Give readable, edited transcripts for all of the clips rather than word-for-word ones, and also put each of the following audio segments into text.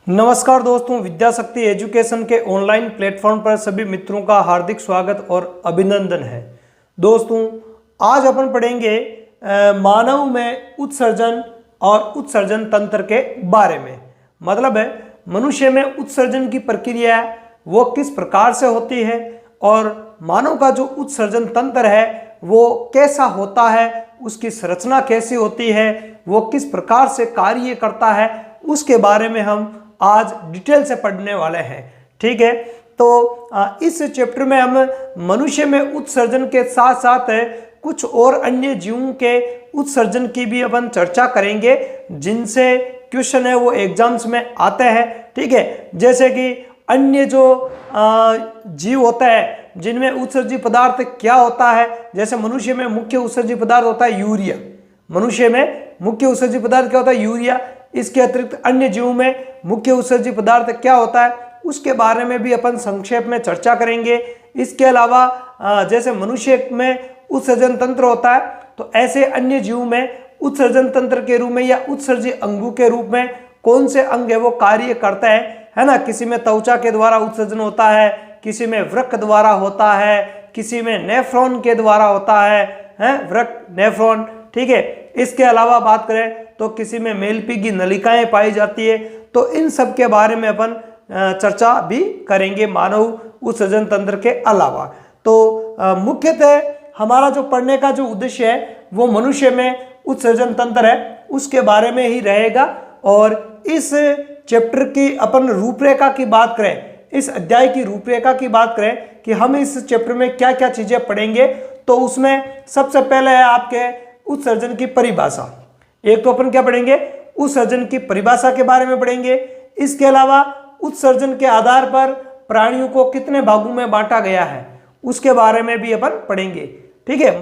नमस्कार दोस्तों, विद्याशक्ति एजुकेशन के ऑनलाइन प्लेटफॉर्म पर सभी मित्रों का हार्दिक स्वागत और अभिनंदन है। दोस्तों, आज अपन पढ़ेंगे मानव में उत्सर्जन और उत्सर्जन तंत्र के बारे में। मतलब है मनुष्य में उत्सर्जन की प्रक्रिया वो किस प्रकार से होती है और मानव का जो उत्सर्जन तंत्र है वो कैसा होता है, उसकी संरचना कैसी होती है, वो किस प्रकार से कार्य करता है, उसके बारे में हम आज डिटेल से पढ़ने वाले हैं। ठीक है, तो इस चैप्टर में हम मनुष्य में उत्सर्जन के साथ साथ कुछ और अन्य जीवों के उत्सर्जन की भी अपन चर्चा करेंगे, जिनसे क्वेश्चन है वो एग्जाम्स में आते हैं। ठीक है, जैसे कि अन्य जो जीव होता है जिनमें उत्सर्जित पदार्थ क्या होता है। जैसे मनुष्य में मुख्य उत्सर्जित पदार्थ होता है यूरिया। मनुष्य में मुख्य उत्सर्जित पदार्थ क्या होता है? यूरिया। इसके अतिरिक्त अन्य जीवों में मुख्य उत्सर्जित पदार्थ क्या होता है, उसके बारे में भी अपन संक्षेप में चर्चा करेंगे। इसके अलावा जैसे मनुष्य में उत्सर्जन तंत्र होता है, तो ऐसे अन्य जीवों में उत्सर्जन तंत्र के रूप में या उत्सर्जित अंगों के रूप में कौन से अंग है वो कार्य करता है ना। किसी में त्वचा के द्वारा उत्सर्जन होता है, किसी में वृक्क द्वारा होता है, किसी में नेफ्रॉन के द्वारा होता है, वृक्क नेफ्रॉन। ठीक है, इसके अलावा बात करें तो किसी में मेलपी की नलिकाएं पाई जाती है। तो इन सब के बारे में अपन चर्चा भी करेंगे मानव उत्सर्जन तंत्र के अलावा। तो मुख्यतः हमारा जो पढ़ने का जो उद्देश्य है वो मनुष्य में उत्सर्जन तंत्र है उसके बारे में ही रहेगा। और इस चैप्टर की अपन रूपरेखा की बात करें, इस अध्याय की रूपरेखा की बात करें कि हम इस चैप्टर में क्या क्या चीजें पढ़ेंगे, तो उसमें सबसे पहले है आपके उत्सर्जन की परिभाषा। एक तो अपन क्या पढ़ेंगे? उत्सर्जन की परिभाषा के बारे में पढ़ेंगे। इसके अलावा उत्सर्जन के आधार पर प्राणियों को कितने भागों में बांटा गया है उसके बारे में भी अपन पढ़ेंगे। ठीक है,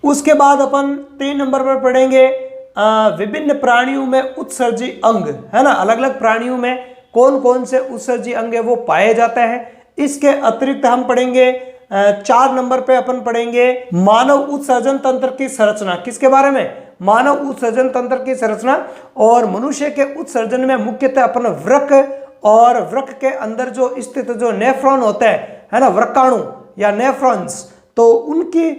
उसके बाद अपन 3 नंबर पर पढ़ेंगे विभिन्न प्राणियों में उत्सर्जी अंग, है ना। अलग अलग प्राणियों में कौन कौन से उत्सर्जी अंग है वो पाए जाते हैं। इसके अतिरिक्त हम पढ़ेंगे 4 नंबर पे अपन पढ़ेंगे मानव उत्सर्जन तंत्र की संरचना। किसके बारे में? मानव उत्सर्जन तंत्र की संरचना। और मनुष्य के उत्सर्जन में मुख्यतः अपन वृक्क और वृक्क के अंदर जो स्थित जो नेफ्रॉन होते हैं, है ना, वृक्काणु या नेफ्रॉन्स, तो उनकी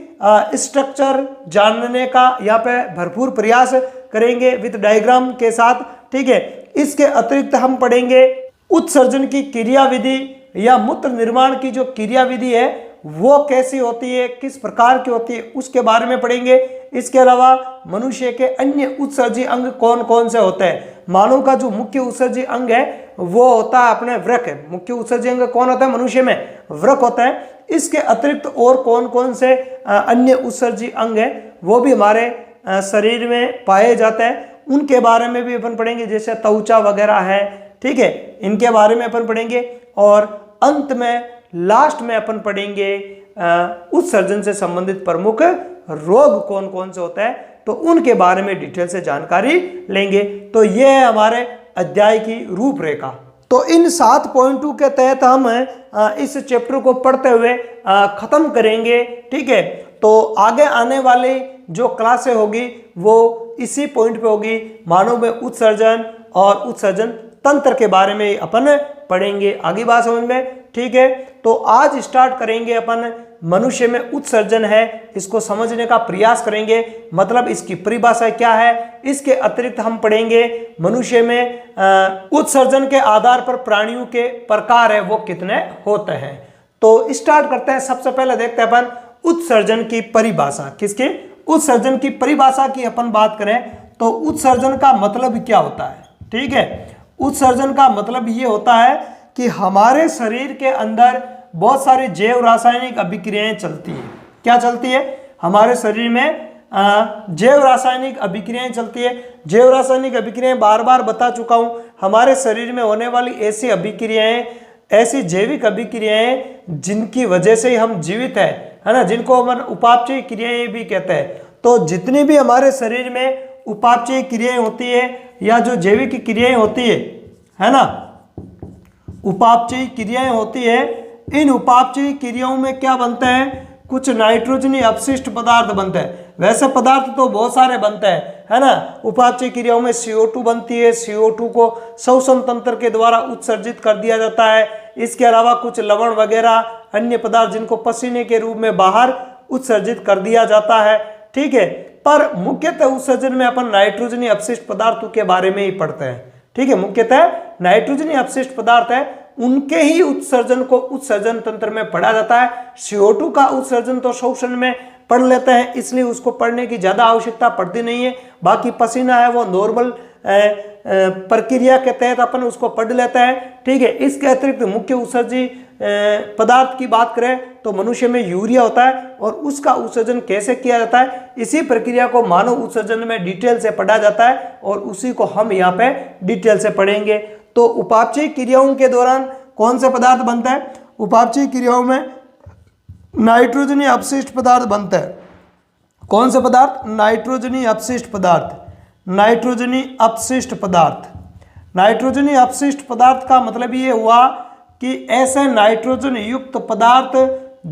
स्ट्रक्चर जानने का यहाँ पे भरपूर प्रयास करेंगे विद डायग्राम के साथ। ठीक है, इसके अतिरिक्त हम पढ़ेंगे उत्सर्जन की क्रियाविधि या मूत्र निर्माण की जो क्रियाविधि है वो कैसी होती है, किस प्रकार की होती है, उसके बारे में पढ़ेंगे। इसके अलावा मनुष्य के अन्य उत्सर्जी अंग कौन कौन से होते हैं। मानव का जो मुख्य उत्सर्जी अंग है वो होता है अपने वृक्क। मुख्य उत्सर्जी अंग कौन होता है? मनुष्य में वृक्क होता है। इसके अतिरिक्त और कौन कौन से अन्य उत्सर्जी अंग है वो भी हमारे शरीर में पाए जाते हैं, उनके बारे में भी अपन पढ़ेंगे। जैसे त्वचा वगैरह है, ठीक है, इनके बारे में अपन पढ़ेंगे। और अंत में लास्ट में अपन पढ़ेंगे उत्सर्जन से संबंधित प्रमुख रोग कौन कौन से होता है, तो उनके बारे में डिटेल से जानकारी लेंगे। तो ये है हमारे अध्याय की रूपरेखा। तो इन 7 पॉइंटों के तहत हम इस चैप्टर को पढ़ते हुए खत्म करेंगे। ठीक है, तो आगे आने वाली जो क्लासें होगी वो इसी पॉइंट पे होगी। मानव में उत्सर्जन और उत्सर्जन तंत्र के बारे में अपन पढ़ेंगे। आगे बात समझ में? ठीक है, तो आज स्टार्ट करेंगे अपन मनुष्य में उत्सर्जन है, इसको समझने का प्रयास करेंगे। मतलब इसकी परिभाषा क्या है। इसके अतिरिक्त हम पढ़ेंगे मनुष्य में उत्सर्जन के आधार पर प्राणियों के प्रकार है वो कितने होते हैं। तो स्टार्ट करते हैं। सबसे पहले देखते हैं अपन उत्सर्जन की परिभाषा। किसकी? उत्सर्जन की परिभाषा की अपन बात करें तो उत्सर्जन का मतलब क्या होता है। ठीक है, उत्सर्जन का मतलब ये होता है कि हमारे शरीर के अंदर बहुत सारी जैव रासायनिक अभिक्रियाएं चलती है। क्या चलती है? हमारे शरीर में जैव रासायनिक अभिक्रियाएं चलती है। जैव रासायनिक अभिक्रियाएं बार बार बता चुका हूं। हमारे शरीर में होने वाली ऐसी अभिक्रियाएं, ऐसी जैविक अभिक्रियाएं जिनकी वजह से हम जीवित है ना, जिनको हम उपापचयी क्रियाएं भी कहते हैं। तो जितनी भी हमारे शरीर में उपापचयी क्रियाएं होती है या जो जैविक क्रियाएं होती है ना, उपापचयी क्रियाएं होती है, इन उपापचयी क्रियाओं में क्या बनते हैं? कुछ नाइट्रोजनी अपशिष्ट पदार्थ बनते हैं। वैसे पदार्थ तो बहुत सारे बनते हैं, है ना। उपापचय क्रियाओं में CO2 बनती है, CO2 को श्वसन तंत्र के द्वारा उत्सर्जित कर दिया जाता है। इसके अलावा कुछ लवण वगैरह अन्य पदार्थ जिनको पसीने के रूप में बाहर उत्सर्जित कर दिया जाता है, ठीक है। पर मुख्यतः उत्सर्जन में अपन नाइट्रोजनी अपशिष्ट पदार्थों के बारे में ही पढ़ते हैं, ठीक है। मुख्यतः नाइट्रोजनी अपशिष्ट पदार्थ है उनके ही उत्सर्जन को उत्सर्जन तंत्र में पढ़ा जाता है। CO2 का उत्सर्जन तो श्वसन में पढ़ लेते हैं, इसलिए उसको पढ़ने की ज्यादा आवश्यकता पड़ती नहीं है। बाकी पसीना है वो नॉर्मल प्रक्रिया के तहत अपन उसको पढ़ लेते हैं, ठीक है। इसके अतिरिक्त मुख्य उत्सर्जी पदार्थ की बात करें तो मनुष्य में यूरिया होता है और उसका उत्सर्जन कैसे किया जाता है, इसी प्रक्रिया को मानव उत्सर्जन में डिटेल से पढ़ा जाता है और उसी को हम यहाँ पे डिटेल से पढ़ेंगे। तो उपापचयी क्रियाओं के दौरान कौन से पदार्थ बनता है? उपापचयी क्रियाओं में नाइट्रोजनी अपशिष्ट पदार्थ बनता है। कौन से पदार्थ? नाइट्रोजनी अपशिष्ट पदार्थ। नाइट्रोजनी अपशिष्ट पदार्थ। नाइट्रोजनी अपशिष्ट पदार्थ का मतलब ये हुआ कि ऐसे नाइट्रोजन युक्त पदार्थ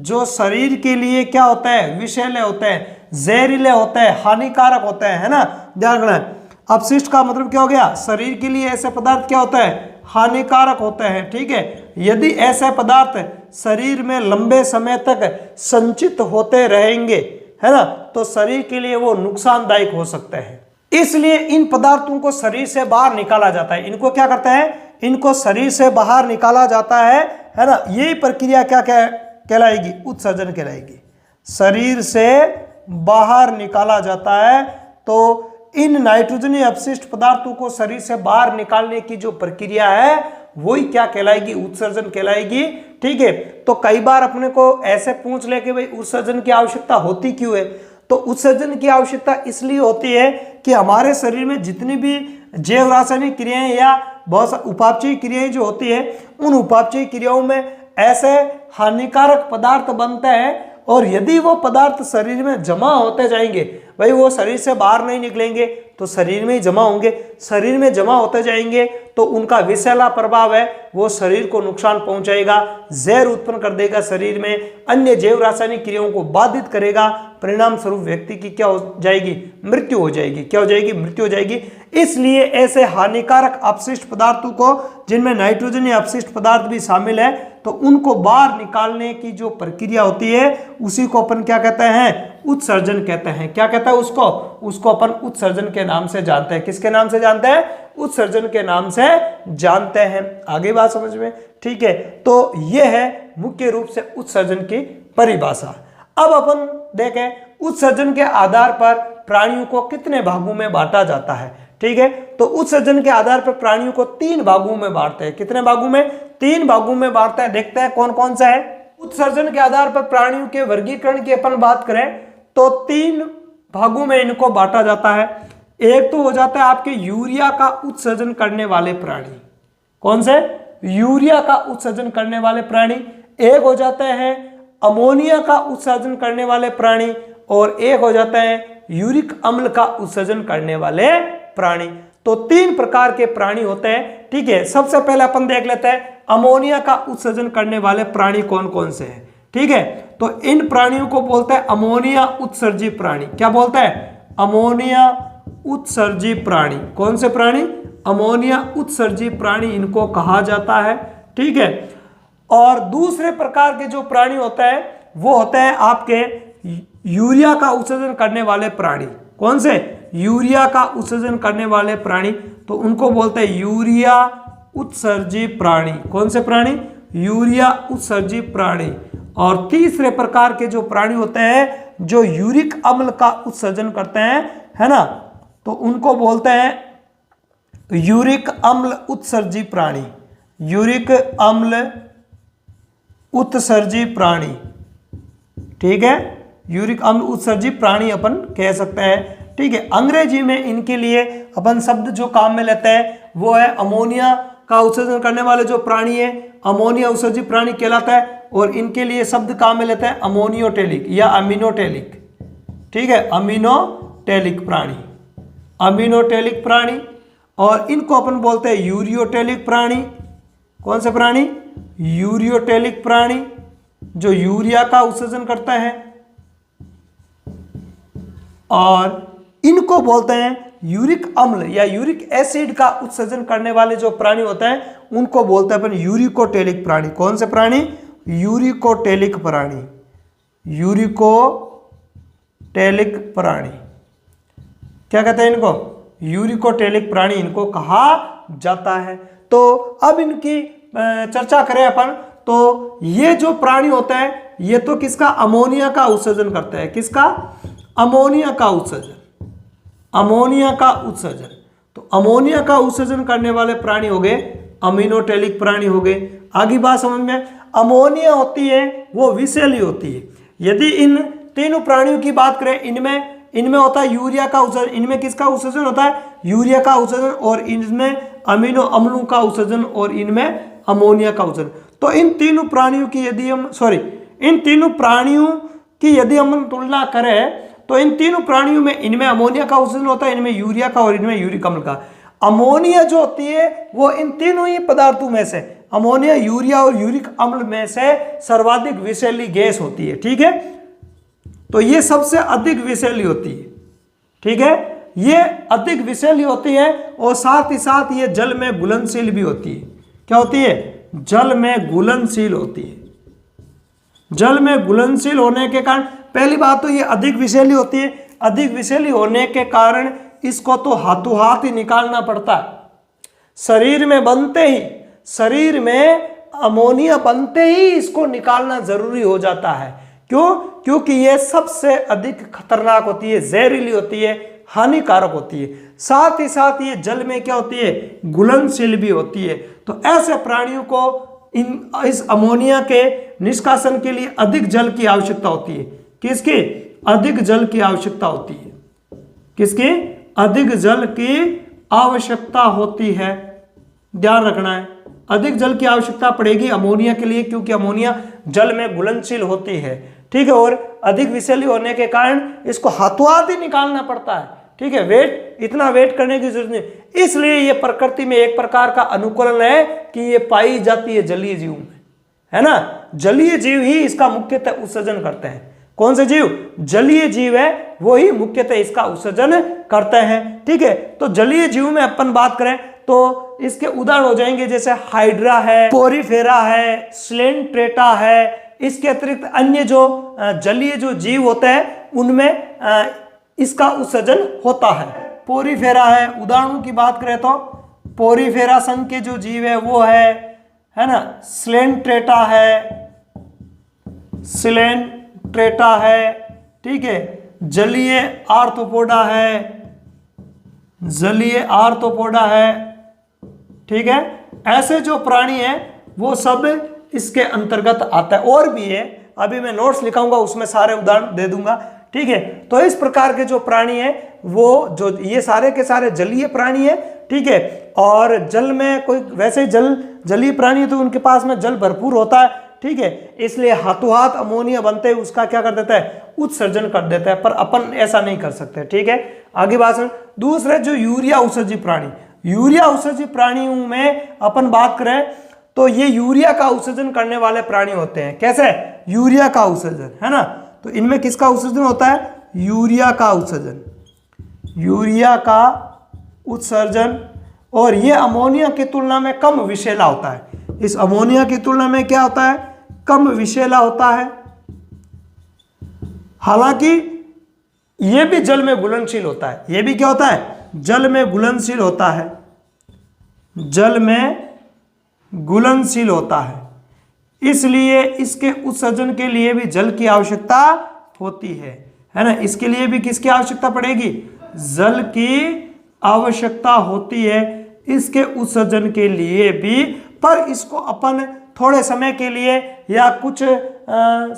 जो शरीर के लिए क्या होता है? विषैले होते हैं, जहरीले होते हैं, हानिकारक होते हैं, है ना। ध्यान रखना, अपशिष्ट का मतलब क्या हो गया? शरीर के लिए ऐसे पदार्थ क्या होता है? हानिकारक होते हैं, ठीक है। यदि ऐसे पदार्थ शरीर में लंबे समय तक संचित होते रहेंगे, है ना, तो शरीर के लिए वो नुकसानदायक हो सकते हैं। इसलिए इन पदार्थों को शरीर से बाहर निकाला जाता है। इनको क्या करते हैं? इनको शरीर से बाहर निकाला जाता है ना। यही प्रक्रिया क्या कहलाएगी? उत्सर्जन कहलाएगी। शरीर से बाहर निकाला जाता है। तो इन नाइट्रोजनी अपशिष्ट पदार्थों को शरीर से बाहर निकालने की जो प्रक्रिया है वही क्या कहलाएगी? उत्सर्जन कहलाएगी, ठीक है। तो कई बार अपने को ऐसे पूछ ले कि भाई उत्सर्जन की आवश्यकता होती क्यों है? तो उत्सर्जन की आवश्यकता इसलिए होती है कि हमारे शरीर में जितनी भी जैव रासायनिक क्रियाएं या बहुत उपापचयी क्रियाएं जो होती है, उन उपापचयी क्रियाओं में ऐसे हानिकारक पदार्थ बनते हैं और यदि वो पदार्थ शरीर में जमा होते जाएंगे, भाई वो शरीर से बाहर नहीं निकलेंगे तो शरीर में ही जमा होंगे। शरीर में जमा होते जाएंगे तो उनका विषैला प्रभाव है वो शरीर को नुकसान पहुंचाएगा, जहर उत्पन्न कर देगा शरीर में, अन्य जैव रासायनिक क्रियाओं को बाधित करेगा। परिणाम स्वरूप व्यक्ति की क्या हो जाएगी? मृत्यु हो जाएगी। क्या हो जाएगी? मृत्यु हो जाएगी। इसलिए ऐसे हानिकारक अपशिष्ट पदार्थों को, जिनमें नाइट्रोजनी अपशिष्ट पदार्थ भी शामिल है, तो उनको बाहर निकालने की जो प्रक्रिया होती है उसी को अपन क्या कहते हैं? उत्सर्जन कहते हैं। क्या कहता है उसको अपन उत्सर्जन के नाम से जानते हैं। किसके नाम से जानते हैं? उत्सर्जन के नाम से जानते हैं। आगे बात समझ में, ठीक है। तो यह है मुख्य रूप से उत्सर्जन की परिभाषा। अब अपन देखें उत्सर्जन के आधार पर प्राणियों को कितने भागों में बांटा जाता है, ठीक है। तो उत्सर्जन के आधार पर प्राणियों को 3 भागों में बांटते हैं। कितने भागों में? 3 भागों में बांटते हैं। देखते हैं कौन कौन सा है। उत्सर्जन के आधार पर प्राणियों के वर्गीकरण की अपन बात करें तो 3 भागों में इनको बांटा जाता है। एक तो हो जाता है आपके यूरिया का उत्सर्जन करने वाले प्राणी। कौन से? यूरिया का उत्सर्जन करने वाले प्राणी। एक हो जाते हैं अमोनिया का उत्सर्जन करने वाले प्राणी और एक हो जाता है यूरिक अम्ल का उत्सर्जन करने वाले प्राणी। तो 3 प्रकार के प्राणी होते हैं, ठीक है। सबसे पहले अपन देख लेते हैं अमोनिया का उत्सर्जन करने वाले प्राणी कौन कौन से हैं, ठीक है। तो इन प्राणियों को बोलते हैं अमोनिया उत्सर्जी प्राणी। क्या बोलते हैं? अमोनिया उत्सर्जी प्राणी। कौन से प्राणी? अमोनिया उत्सर्जी प्राणी इनको कहा जाता है, ठीक है। और दूसरे प्रकार के जो प्राणी होते हैं वो होते हैं आपके यूरिया का उत्सर्जन करने वाले प्राणी। कौन से? यूरिया का उत्सर्जन करने वाले प्राणी, तो उनको बोलते हैं यूरिया उत्सर्जी प्राणी। कौन से प्राणी? यूरिया उत्सर्जी प्राणी। और तीसरे प्रकार के जो प्राणी होते हैं जो यूरिक अम्ल का उत्सर्जन करते हैं, है ना, तो उनको बोलते हैं यूरिक अम्ल उत्सर्जी प्राणी। यूरिक अम्ल उत्सर्जी प्राणी, ठीक है। यूरिक अम्ल उत्सर्जी प्राणी अपन कह सकते हैं, ठीक है। अंग्रेजी में इनके लिए अपन शब्द जो काम में लेते हैं वो है अमोनिया का उत्सर्जन करने वाले जो प्राणी है अमोनिया उत्सर्जी प्राणी कहलाता है। और इनके लिए शब्द काम में लेते हैं अमोनियोटेलिक या अमीनोटेलिक, ठीक है। अमीनोटेलिक प्राणी, अमीनोटेलिक प्राणी। और इनको अपन बोलते हैं यूरियोटेलिक प्राणी। कौन से प्राणी? यूरियोटेलिक प्राणी, जो यूरिया का उत्सर्जन करता है। और इनको बोलते हैं यूरिक अम्ल या यूरिक एसिड का उत्सर्जन करने वाले जो प्राणी होते हैं उनको बोलते हैं अपन यूरिकोटेलिक प्राणी। कौन से प्राणी? यूरिकोटेलिक प्राणी। यूरिकोटेलिक प्राणी क्या कहते हैं इनको? यूरिकोटेलिक प्राणी इनको कहा जाता है। तो अब इनकी चर्चा करें अपन, तो ये जो प्राणी होता है ये तो किसका? अमोनिया का उत्सर्जन करते हैं। किसका? अमोनिया का उत्सर्जन। अमोनिया का उत्सर्जन। तो अमोनिया का उत्सर्जन करने वाले प्राणी हो गए अमीनोटेलिक प्राणी हो गए। आगे बात समझ में? अमोनिया होती है वो विषैली होती है। यदि इन तीनों प्राणियों की बात करें, इनमें होता है यूरिया का उत्सर्जन। इनमें किसका उत्सर्जन होता है? यूरिया का उत्सर्जन। और इनमें अमीनो अम्लों का उत्सर्जन और इनमें अमोनिया का उत्सर्जन। तो इन तीनों प्राणियों की यदि हम तुलना करें तो इन तीनों प्राणियों में इनमें अमोनिया का उत्सर्जन होता है, इनमें यूरिया का और इनमें यूरिक अम्ल का। अमोनिया जो होती है वो इन तीनों ही पदार्थों में से, अमोनिया, यूरिया और यूरिक अम्ल में से सर्वाधिक विषैली गैस होती है। ठीक है, तो ये सबसे अधिक विषैली होती है। ठीक है, ये अधिक विषैली होती है और साथ ही साथ ये जल में घुलनशील भी होती है। क्या होती है? जल में घुलनशील होती है। जल में घुलनशील होने के कारण, पहली बात तो ये अधिक विषैली होती है। अधिक विषैली होने के कारण इसको तो हाथों हाथ ही निकालना पड़ता है। शरीर में अमोनिया बनते ही इसको निकालना जरूरी हो जाता है। क्यों? क्योंकि ये सबसे अधिक खतरनाक होती है, जहरीली होती है, हानिकारक होती है। साथ ही साथ ये जल में क्या होती है? घुलनशील भी होती है। तो ऐसे प्राणियों को इस अमोनिया के निष्कासन के लिए अधिक जल की आवश्यकता होती है। किसकी? अधिक जल की आवश्यकता होती है। किसकी? अधिक जल की आवश्यकता होती है। ध्यान रखना है, अधिक जल की आवश्यकता पड़ेगी अमोनिया के लिए, क्योंकि अमोनिया जल में घुलनशील होती है। ठीक है, और अधिक विषैली होने के कारण इसको हाथों हाथ ही निकालना पड़ता है। ठीक है, इतना वेट करने की जरूरत नहीं। इसलिए ये प्रकृति में एक प्रकार का अनुकूलन है कि ये पाई जाती है जलीय जीव में, है ना। जलीय जीव ही इसका मुख्यतः उत्सर्जन करते हैं। कौन से जीव? जलीय जीव है वो ही मुख्यतः इसका उत्सर्जन करते हैं। ठीक है, तो जलीय जीव में अपन बात करें तो इसके उदाहरण हो जाएंगे जैसे हाइड्रा है, पोरीफेरा है, स्लेंट्रेटा है। इसके अतिरिक्त अन्य जो जलीय जो जीव होते हैं उनमें इसका उत्सर्जन होता है। पोरीफेरा है, उदाहरणों की बात करें तो पोरीफेरा संघ के जो जीव है वो है ना, स्लेंट्रेटा है। ठीक है, जलीय आर्थ्रोपोडा है। ठीक है, ऐसे जो प्राणी हैं वो सब इसके अंतर्गत आता है। और भी है, अभी मैं नोट्स लिखाऊंगा उसमें सारे उदाहरण दे दूंगा। ठीक है, तो इस प्रकार के जो प्राणी है वो जो ये सारे के सारे जलीय प्राणी है। ठीक है, और जल में कोई वैसे जलीय प्राणी है तो उनके पास में जल भरपूर होता है। ठीक है, इसलिए हाथों हाथ अमोनिया बनते ही उसका क्या कर देता है? उत्सर्जन कर देता है। पर अपन ऐसा नहीं कर सकते। ठीक है, आगे बात सुन। दूसरे जो यूरिया उत्सर्जी प्राणियों में अपन बात करें तो ये यूरिया का उत्सर्जन करने वाले प्राणी होते हैं। कैसे? यूरिया का उत्सर्जन, है ना। तो इनमें किसका उत्सर्जन होता है? यूरिया का उत्सर्जन। और ये अमोनिया की तुलना में कम विषैला होता है। इस अमोनिया की तुलना में क्या होता है? कम विषैला होता है। हालांकि ये भी जल में घुलनशील होता है। ये भी क्या होता है? जल में घुलनशील होता है। इसलिए इसके उत्सर्जन के लिए भी जल की आवश्यकता होती है ना। इसके लिए भी किसकी आवश्यकता पड़ेगी? जल की आवश्यकता होती है इसके उत्सर्जन के लिए भी। पर इसको अपन थोड़े समय के लिए या कुछ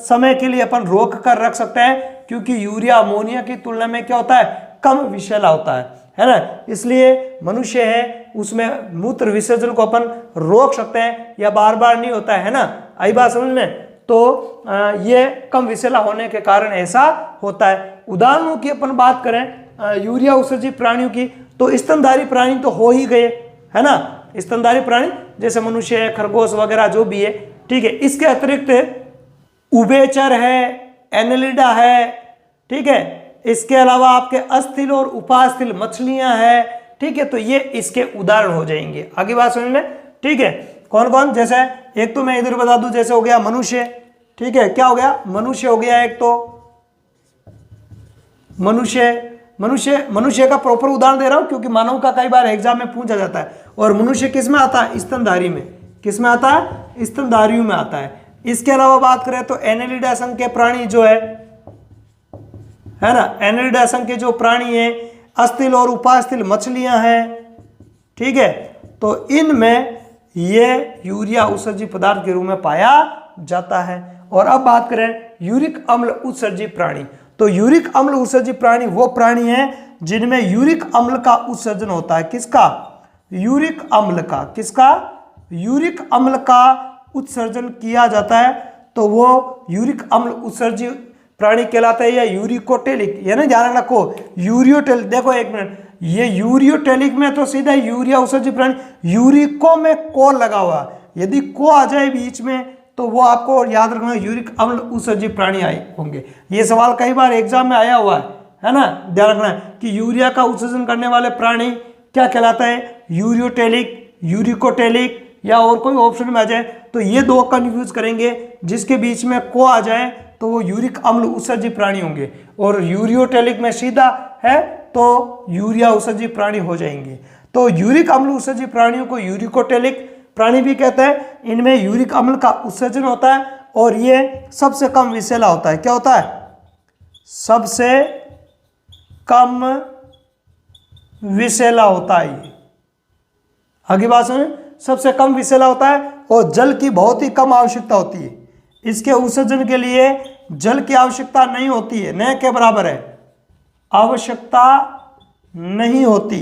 समय के लिए अपन रोक कर रख सकते हैं, क्योंकि यूरिया अमोनिया की तुलना में क्या होता है? कम विषैला होता है ना। इसलिए मनुष्य है उसमें मूत्र विसर्जन को अपन रोक सकते हैं या बार बार नहीं होता है ना। आई बात समझ में? तो ये कम विषैला होने के कारण ऐसा होता है। उदाहरणों की अपन बात करें यूरिया उत्सर्जित प्राणियों की, तो स्तनधारी प्राणी तो हो ही गए, है ना। स्तनधारी प्राणी जैसे मनुष्य है, खरगोश वगैरह जो भी है। ठीक है, इसके अतिरिक्त उभयचर है, एनेलिडा है। ठीक है, इसके अलावा आपके अस्थिल और उपास्थल मछलियां हैं, ठीक है, तो ये इसके उदाहरण हो जाएंगे। आगे बात समझ में, ठीक है। कौन कौन, जैसे एक तो मैं इधर बता दूं, जैसे हो गया मनुष्य, ठीक है, क्या हो गया, मनुष्य हो गया एक तो, मनुष्य का प्रॉपर उदाहरण दे रहा हूं क्योंकि मानव का कई बार एग्जाम में पूछा जाता है। और मनुष्य किस में आता है, स्तनधारी में, किस में आता है, स्तनधारियों में आता है। इसके अलावा बात करें तो एनेलिडा संघ के प्राणी जो है ना, एनेलिडा संघ के जो प्राणी है, अस्थिल और उपास्थल मछलियां हैं, ठीक है, तो इनमें ये यूरिया उत्सर्जी पदार्थ के रूप में पाया जाता है। और अब बात करें यूरिक अम्ल उत्सर्जी प्राणी, तो यूरिक अम्ल उत्सर्जी प्राणी वो प्राणी हैं जिनमें यूरिक अम्ल का उत्सर्जन होता है। किसका, यूरिक अम्ल का, किसका, यूरिक अम्ल का उत्सर्जन किया जाता है, तो वो यूरिक अम्ल उत्सर्जी प्राणी कहलाता है, या यूरिकोटेलिक, ये ना ध्यान रखना को यूरियोटेलिक। देखो एक मिनट, ये यूरियोटेलिक में तो सीधा यूरिया उत्सर्जी प्राणी, यूरिको में को लगा हुआ, यदि को आ जाए बीच में तो वो आपको याद रखना यूरिक अम्ल उत्सर्जी प्राणी आए होंगे। ये सवाल कई बार एग्जाम में आया हुआ है ना, ध्यान रखना कि यूरिया का उत्सर्जन करने वाले प्राणी क्या कहलाता है, यूरियोटेलिक, यूरिकोटेलिक, या और कोई ऑप्शन में आ जाए तो ये दो कंफ्यूज करेंगे, जिसके बीच में को आ जाए तो वो यूरिक अम्ल उत्सर्जी प्राणी होंगे, और यूरियोटेलिक में सीधा है तो यूरिया उत्सर्जी प्राणी हो जाएंगे। तो यूरिक अम्ल उत्सर्जी प्राणियों को यूरिकोटेलिक प्राणी भी कहते हैं। इनमें यूरिक अम्ल का उत्सर्जन होता है और ये सबसे कम विषैला होता है। क्या होता है, सबसे कम विषैला होता है ये। आगे बात सुनिए, सबसे कम विषैला होता है और जल की बहुत ही कम आवश्यकता होती है। इसके उत्सर्जन के लिए जल की आवश्यकता नहीं होती है, न के बराबर है, आवश्यकता नहीं होती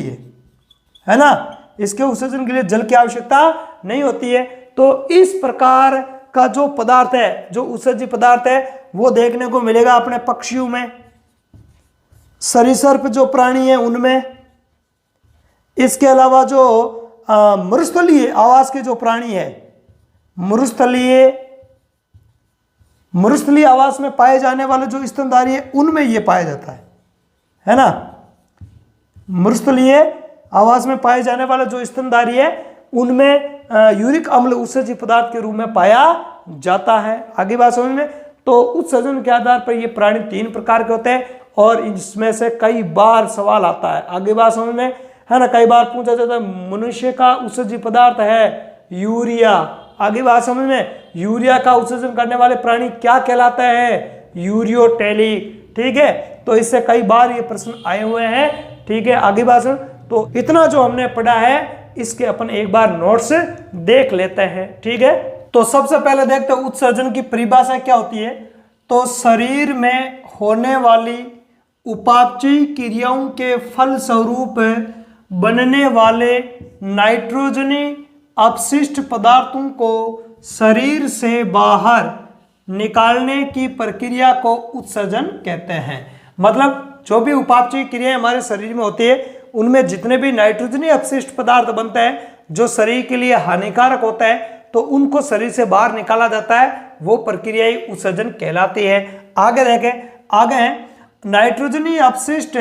है ना, इसके उत्सर्जन के लिए जल की आवश्यकता नहीं होती है। तो इस प्रकार का जो पदार्थ है, जो उत्सर्जी पदार्थ है, वो देखने को मिलेगा अपने पक्षियों में, सरीसृप जो प्राणी है उनमें, इसके अलावा जो मरुस्थलीय आवास के जो प्राणी है, मरुस्थलीय आवास में पाए जाने वाले जो स्तनधारी है उनमें ये पाया जाता है ना। मरुस्थलीय आवास में पाए जाने वाला जो स्तनधारी है उनमें यूरिक अम्ल उत्सर्जी पदार्थ के रूप में पाया जाता है। आगे बात समझ में, तो उत्सर्जन के आधार पर ये प्राणी 3 प्रकार के होते हैं और इसमें से कई बार सवाल आता है। आगे बात समझ में, है ना, कई बार पूछा जाता है मनुष्य का उत्सर्जी पदार्थ है यूरिया। आगे बात समझ में, यूरिया का उत्सर्जन करने वाले प्राणी क्या कहलाते हैं, यूरियोटेलिक, ठीक है। तो इससे कई बार ये प्रश्न आए हुए हैं, ठीक है। आगे बात सुन, तो इतना जो हमने पढ़ा है इसके अपन एक बार नोट्स देख लेते हैं, ठीक है। तो सबसे पहले देखते हैं उत्सर्जन की परिभाषा क्या होती है। तो शरीर में होने वाली उपापचयी क्रियाओं के फलस्वरूप बनने वाले नाइट्रोजनी अपशिष्ट पदार्थों को शरीर से बाहर निकालने की प्रक्रिया को उत्सर्जन कहते हैं। मतलब जो भी उपापचयी क्रियाएं हमारे शरीर में होती है उनमें जितने भी नाइट्रोजनी अपशिष्ट पदार्थ बनते हैं जो शरीर के लिए हानिकारक होता है, तो उनको शरीर से बाहर निकाला जाता है, वो प्रक्रिया ही उत्सर्जन कहलाती है। आगे देखें, आगे है नाइट्रोजनी अपशिष्ट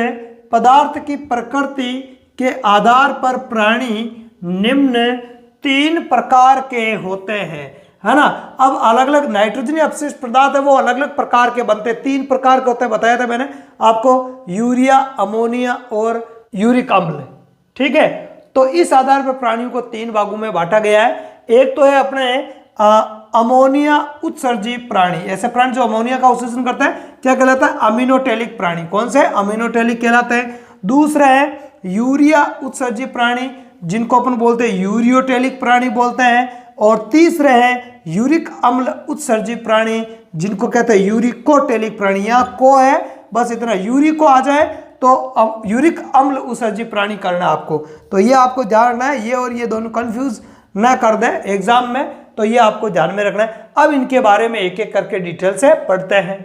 पदार्थ की प्रकृति के आधार पर प्राणी निम्न 3 प्रकार के होते हैं, है ना। अब अलग अलग नाइट्रोजनी अपशिष्ट पदार्थ है वो अलग अलग प्रकार के बनते हैं, 3 प्रकार के होते हैं, बताया था मैंने आपको, यूरिया, अमोनिया और यूरिक अम्ल, ठीक है। तो इस आधार पर प्राणियों को 3 भागों में बांटा गया है। एक तो है अपने अमोनिया उत्सर्जी प्राणी, ऐसे प्राणी जो अमोनिया का उत्सर्जन करते हैं क्या कहलाता है, अमीनोटेलिक प्राणी। कौन से, अमीनोटेलिक कहलाते हैं। दूसरा है यूरिया उत्सर्जी प्राणी जिनको अपन बोलते हैं यूरियोटेलिक प्राणी बोलते हैं। और तीसरे हैं यूरिक अम्ल उत्सर्जी प्राणी जिनको कहते हैं यूरिकोटेलिक प्राणी। यहाँ को है बस इतना, यूरिको आ जाए तो यूरिक अम्ल उत्सर्जी प्राणी करना आपको। तो ये आपको ध्यान रखना है, ये और ये दोनों कंफ्यूज ना कर दे एग्जाम में, तो ये आपको ध्यान में रखना है। अब इनके बारे में एक एक करके डिटेल से पढ़ते हैं।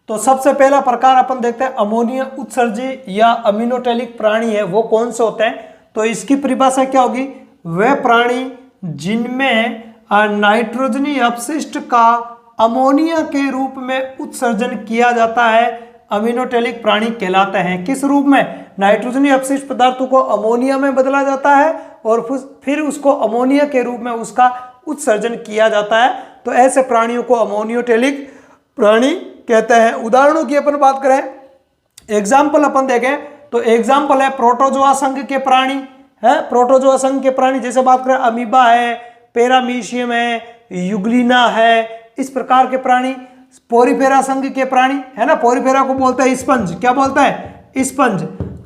तो सबसे पहला प्रकार अपन देखते हैं अमोनिया उत्सर्जी या अमीनोटेलिक प्राणी है वो कौन से होते हैं। तो इसकी परिभाषा क्या होगी, वे प्राणी जिनमें नाइट्रोजनी अपशिष्ट का अमोनिया के रूप में उत्सर्जन किया जाता है अमीनोटेलिक प्राणी कहलाते हैं। किस रूप में? नाइट्रोजनी अपशिष्ट पदार्थों को अमोनिया में बदला जाता है और फिर उसको अमोनिया के रूप में उसका उत्सर्जन किया जाता है। तो ऐसे प्राणियों को अमोनियोटेलिक प्राणी कहते हैं। उदाहरणों की अपन बात करें, एग्जाम्पल अपन देखें तो एग्जाम्पल है प्रोटोजोआ संघ के प्राणी है। प्रोटोजोआ संघ के प्राणी जैसे बात करें अमीबा है, पैरामीशियम है, यूग्लिना है, इस प्रकार के प्राणी। पोरीफेरा संघ के प्राणी है ना, पोरीफेरा को बोलते हैं स्पंज। क्या बोलता है? स्पंज।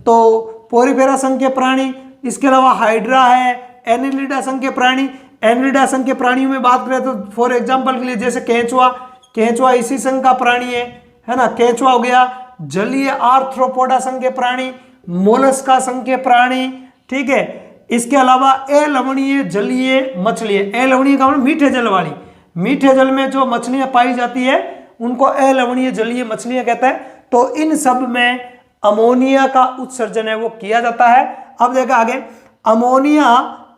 तो पोरीफेरा संघ के प्राणी, इसके अलावा हाइड्रा है, एनिलिडा संघ के प्राणी। एनिलिडा संघ के प्राणियों में बात करें तो फॉर एग्जांपल के लिए जैसे केंचुआ, केंचुआ इसी संघ का प्राणी है ना, केंचुआ हो गया। जलीय आर्थ्रोपोडा संघ के प्राणी, मोलस्का संघ के प्राणी, ठीक है। इसके अलावा अलवणीय जलीय मछली, अलवणीय का मतलब मीठे जल वाली, मीठे जल में जो मछलियां पाई जाती है उनको अलवणीय जलीय मछलियां कहते हैं। तो इन सब में अमोनिया का उत्सर्जन है वो किया जाता है। अब देखा आगे, अमोनिया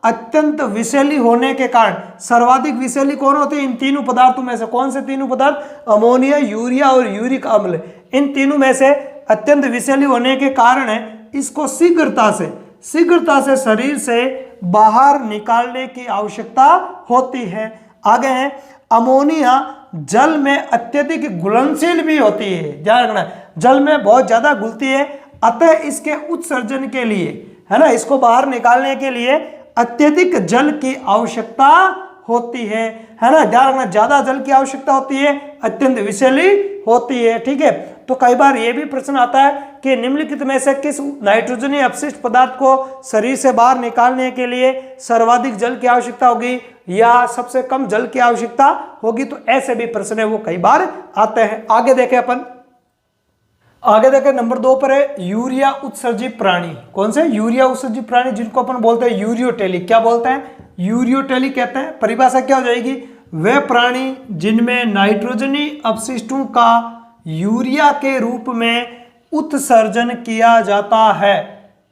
अत्यंत विषैली होने के कारण, सर्वाधिक विषैली कौन होते हैं? इन तीनों पदार्थों में से। कौन से तीनों पदार्थ? अमोनिया, यूरिया और यूरिक अम्ल। इन तीनों में से अत्यंत विषैली होने के कारण इसको शीघ्रता से शरीर से बाहर निकालने की आवश्यकता होती है। आगे है, अमोनिया जल में अत्यधिक घुलनशील भी होती है। ध्यान रखना, जल में बहुत ज्यादा घुलती है, अतः इसके उत्सर्जन के लिए, है ना, इसको बाहर निकालने के लिए अत्यधिक जल की आवश्यकता होती है ना। ध्यान रखना, ज्यादा जल की आवश्यकता होती है, अत्यंत विषैली होती है, ठीक है। तो कई बार यह भी प्रश्न आता है कि निम्नलिखित में से किस नाइट्रोजनी अपशिष्ट पदार्थ को शरीर से बाहर निकालने के लिए सर्वाधिक जल की आवश्यकता होगी या सबसे कम जल की आवश्यकता होगी? तो ऐसे भी प्रश्न है वो कई बार आते हैं। आगे देखें अपन, आगे देखें नंबर 2 पर है यूरिया उत्सर्जी प्राणी। कौन से? यूरिया उत्सर्जी प्राणी, जिनको अपन बोलते हैं यूरियोटेलिक। क्या बोलते हैं? यूरियोटेलिक कहते हैं। परिभाषा क्या हो जाएगी? वे प्राणी जिनमें नाइट्रोजनी अपशिष्टों का यूरिया के रूप में उत्सर्जन किया जाता है,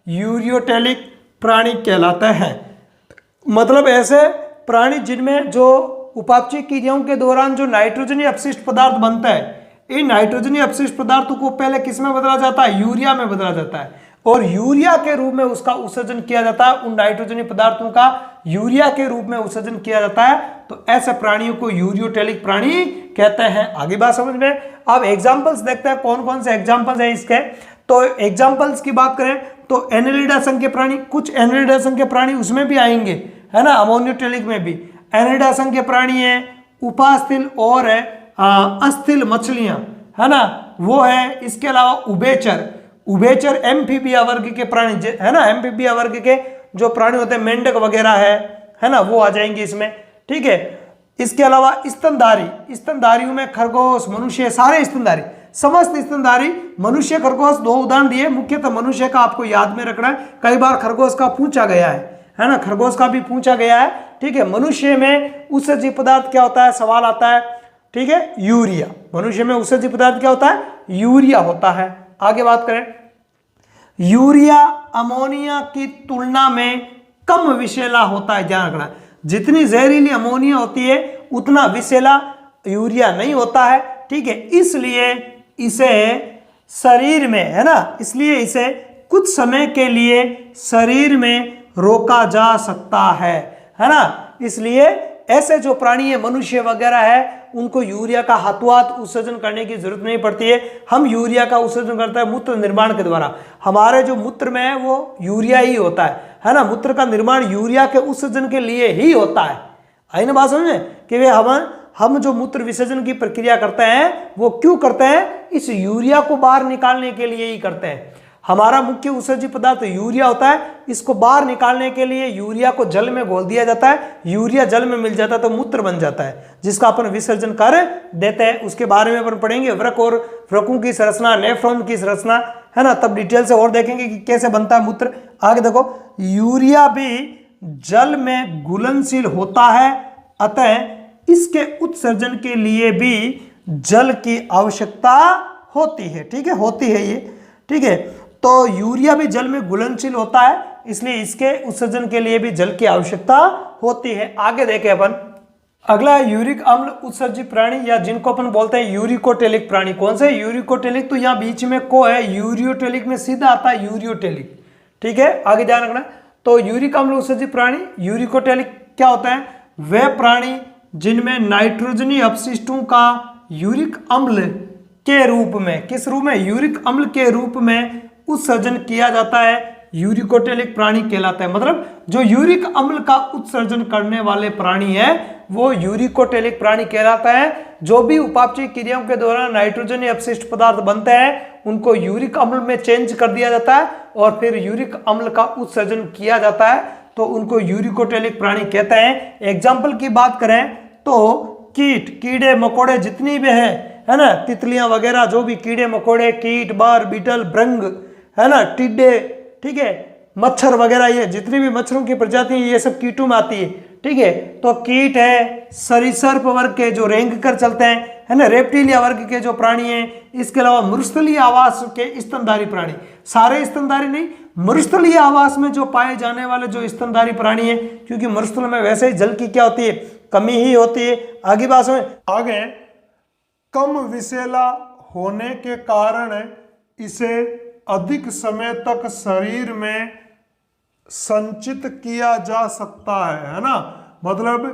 यूरियोटेलिक प्राणी कहलाते हैं। मतलब ऐसे प्राणी जिनमें जो उपापचय क्रियाओं के दौरान जो नाइट्रोजनी अपशिष्ट पदार्थ बनता है, इन नाइट्रोजनी अपशिष्ट पदार्थों को पहले किस में बदला जाता है? यूरिया में बदला जाता है और यूरिया के रूप में उसका उत्सर्जन किया जाता है। उन नाइट्रोजनी पदार्थों का यूरिया के रूप में उत्सर्जन किया जाता है। तो ऐसे प्राणियों को यूरियोटेलिक प्राणी कहते हैं। आगे बात समझ में। अब एग्जांपल्स देखते हैं कौन कौन से एग्जांपल्स हैं इसके। तो एग्जांपल्स की बात करें तो एनिलिडा संघ के प्राणी, कुछ एनिलिडा संघ के प्राणी उसमें भी आएंगे, है ना, अमोनियोटेलिक में भी। एनिलिडा संघ के प्राणी है उपास्थिल और अस्थिल मछलियां, है ना, वो है। इसके अलावा उभयचर एम्फीबिया वर्ग के प्राणी, है ना, एम्फीबिया वर्ग के जो प्राणी होते हैं, मेंढक वगैरह है ना, वो आ जाएंगे इसमें, ठीक है। इसके अलावा स्तनधारी, स्तनधारियों में खरगोश, मनुष्य, सारे स्तनधारी, समस्त स्तनधारी, मनुष्य, खरगोश, 2 उदाहरण दिए। मुख्यतः मनुष्य का आपको याद में रखना है, कई बार खरगोश का पूछा गया है ना, खरगोश का भी पूछा गया है, ठीक है। मनुष्य में उत्सर्जी पदार्थ क्या होता है? सवाल आता है, ठीक है, यूरिया। मनुष्य में उत्सर्जी पदार्थ क्या होता है? यूरिया होता है। आगे बात करें, यूरिया अमोनिया की तुलना में कम विषैला होता है। ध्यान रखना, जितनी जहरीली अमोनिया होती है उतना विषैला यूरिया नहीं होता है, ठीक है। इसलिए इसे शरीर में, है ना, इसलिए इसे कुछ समय के लिए शरीर में रोका जा सकता है ना। इसलिए ऐसे जो प्राणी है, मनुष्य वगैरह है, उनको यूरिया का हाथों-हाथ उत्सर्जन करने की जरूरत नहीं पड़ती है। हम यूरिया का उत्सर्जन करते हैं मूत्र निर्माण के द्वारा। हमारे जो मूत्र में है वो यूरिया ही होता है ना। मूत्र का निर्माण यूरिया के उत्सर्जन के लिए ही होता है। आई ना बात समझ में कि वे हम जो मूत्र विसर्जन की प्रक्रिया करते हैं वो क्यों करते हैं? इस यूरिया को बाहर निकालने के लिए ही करते हैं। हमारा मुख्य उत्सर्जी पदार्थ यूरिया होता है। इसको बाहर निकालने के लिए यूरिया को जल में घोल दिया जाता है। यूरिया जल में मिल जाता है तो मूत्र बन जाता है, जिसका अपन विसर्जन कर देते हैं। उसके बारे में अपन पढ़ेंगे, वृक्क और वृक्कों की संरचना, नेफ्रॉन की संरचना, है ना, तब डिटेल से और देखेंगे कि कैसे बनता है मूत्र। आगे देखो, यूरिया भी जल में घुलनशील होता है, अतः इसके उत्सर्जन के लिए भी जल की आवश्यकता होती है, ठीक है, होती है ये, ठीक है। तो यूरिया भी जल में घुलनशील होता है, इसलिए इसके उत्सर्जन के लिए भी जल की आवश्यकता होती है। आगे देखें अपन, अगला है यूरिक अम्ल उत्सर्जित प्राणी या जिनको अपन बोलते हैं यूरिकोटेलिक प्राणी। कौन से यूरिकोटेलिक, तो यहाँ बीच में को है, यूरियोटेलिक में सीधा आता है यूरियोटेलिक। ठीक है, आगे ध्यान रखना। तो यूरिक अम्ल उत्सर्जित प्राणी यूरिकोटेलिक क्या होता है, वे प्राणी जिनमें नाइट्रोजनी अपशिष्टों का यूरिक अम्ल के रूप में, किस रूप में, यूरिक अम्ल के रूप में उत्सर्जन किया जाता है, यूरिकोटेलिक प्राणी कहलाता है। मतलब जो यूरिक अम्ल का उत्सर्जन करने वाले प्राणी है वो यूरिकोटेलिक प्राणी कहलाता है। जो भी उपापचयी क्रियाओं के दौरान नाइट्रोजनी अपशिष्ट पदार्थ बनते हैं उनको यूरिक अम्ल में चेंज कर दिया जाता है और फिर यूरिक अम्ल का उत्सर्जन किया जाता है, तो उनको यूरिकोटेलिक प्राणी कहते हैं। एग्जाम्पल की बात करें तो कीट, कीड़े मकोड़े जितनी भी है ना, तितलियां वगैरह, जो भी कीड़े मकोड़े, कीट, बार, बीटल, भृंग, है ना, टिड्डे, ठीक है, मच्छर वगैरह, ये जितनी भी मच्छरों की प्रजाति है ये सब कीटों में आती है। ठीक है, तो कीट है, सरीसृप वर्ग के जो रेंग कर चलते हैं, है ना, रेप्टिलिया वर्ग के जो प्राणी हैं, इसके अलावा मरुस्थलीय आवास के स्तनधारी प्राणी, सारे स्तनधारी नहीं, मरुस्थलीय आवास में जो पाए जाने वाले जो स्तनधारी प्राणी हैं, क्योंकि मरुस्थल में वैसे ही जल की क्या होती है, कमी ही होती है। आगे बात में आगे, कम विषैला होने के कारण इसे अधिक समय तक शरीर में संचित किया जा सकता है ना। मतलब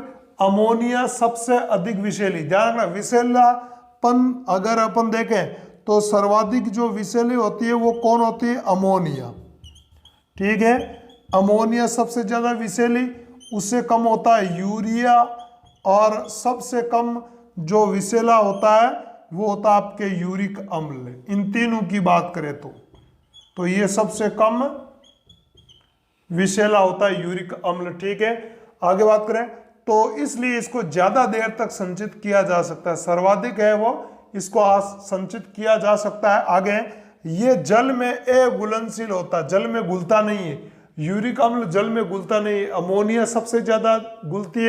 अमोनिया सबसे अधिक विषैली, ध्यान रखना, विषैलापन अगर अपन देखें तो सर्वाधिक जो विषैली होती है वो कौन होती है, अमोनिया। ठीक है, अमोनिया सबसे ज्यादा विषैली, उससे कम होता है यूरिया, और सबसे कम जो विषैला होता है वो होता है आपके यूरिक अम्ल। इन तीनों की बात करें तो ये सबसे कम विषैला होता है यूरिक अम्ल। ठीक है, आगे बात करें तो इसलिए इसको ज्यादा देर तक संचित किया जा सकता है, सर्वाधिक है वो, इसको संचित किया जा सकता है। आगे, ये जल में अघुलनशील होता है, जल में घुलता नहीं है, यूरिक अम्ल जल में घुलता नहीं है, अमोनिया सबसे ज्यादा घुलती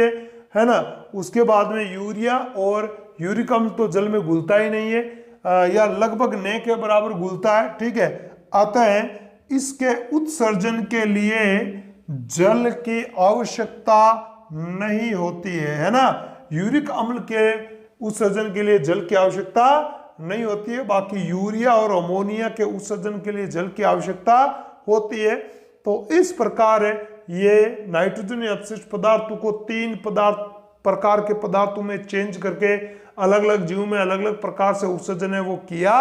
है ना, उसके बाद में यूरिया, और यूरिक अम्ल तो जल में घुलता ही नहीं है, या लगभग न के बराबर घुलता है। ठीक है, अतः इसके उत्सर्जन के लिए जल की आवश्यकता नहीं होती है ना, यूरिक अम्ल के उत्सर्जन के लिए जल की आवश्यकता नहीं होती है, बाकी यूरिया और अमोनिया के उत्सर्जन के लिए जल की आवश्यकता होती है। तो इस प्रकार ये नाइट्रोजन अपशिष्ट पदार्थों को तीन प्रकार के पदार्थों में चेंज करके अलग अलग जीव में अलग अलग प्रकार से उत्सर्जन है वो किया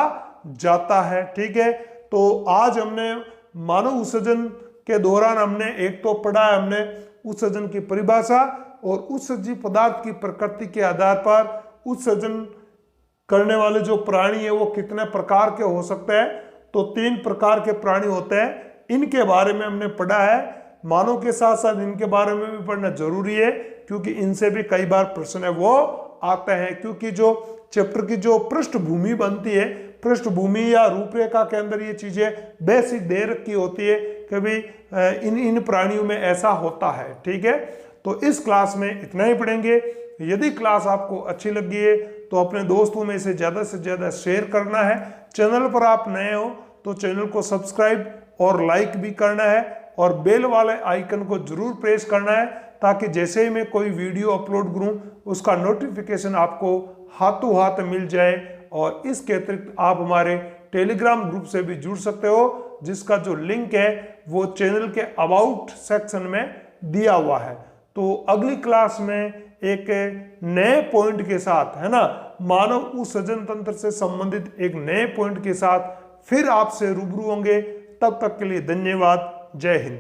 जाता है। ठीक है, तो आज हमने मानव उत्सर्जन के दौरान हमने एक तो पढ़ा है हमने उत्सर्जन की परिभाषा और उत्सर्जित पदार्थ की प्रकृति के आधार पर उत्सर्जन करने वाले जो प्राणी है वो कितने प्रकार के हो सकते हैं। तो तीन प्रकार के प्राणी होते हैं, इनके बारे में हमने पढ़ा है। मानव के साथ साथ इनके बारे में भी पढ़ना जरूरी है, क्योंकि इनसे भी कई बार प्रश्न है वो आते हैं। क्योंकि जो चैप्टर की जो पृष्ठभूमि बनती है, पृष्ठभूमि या रूपरेखा के अंदर ये चीजें बेसिक दे रखी होती है कि भाई इन प्राणियों में ऐसा होता है। ठीक है, तो इस क्लास में इतना ही पढ़ेंगे। यदि क्लास आपको अच्छी लगी है तो अपने दोस्तों में से ज़्यादा शेयर करना है। चैनल पर आप नए हो तो चैनल को सब्सक्राइब और लाइक भी करना है, और बेल वाले आइकन को जरूर प्रेस करना है, ताकि जैसे ही मैं कोई वीडियो अपलोड करूं उसका नोटिफिकेशन आपको हाथों हाथ मिल जाए। और इसके अतिरिक्त आप हमारे टेलीग्राम ग्रुप से भी जुड़ सकते हो, जिसका जो लिंक है वो चैनल के अबाउट सेक्शन में दिया हुआ है। तो अगली क्लास में एक नए पॉइंट के साथ, है ना, मानव उत्सर्जन तंत्र से संबंधित एक नए पॉइंट के साथ फिर आपसे रूबरू होंगे। तब तक के लिए धन्यवाद। जय हिंद।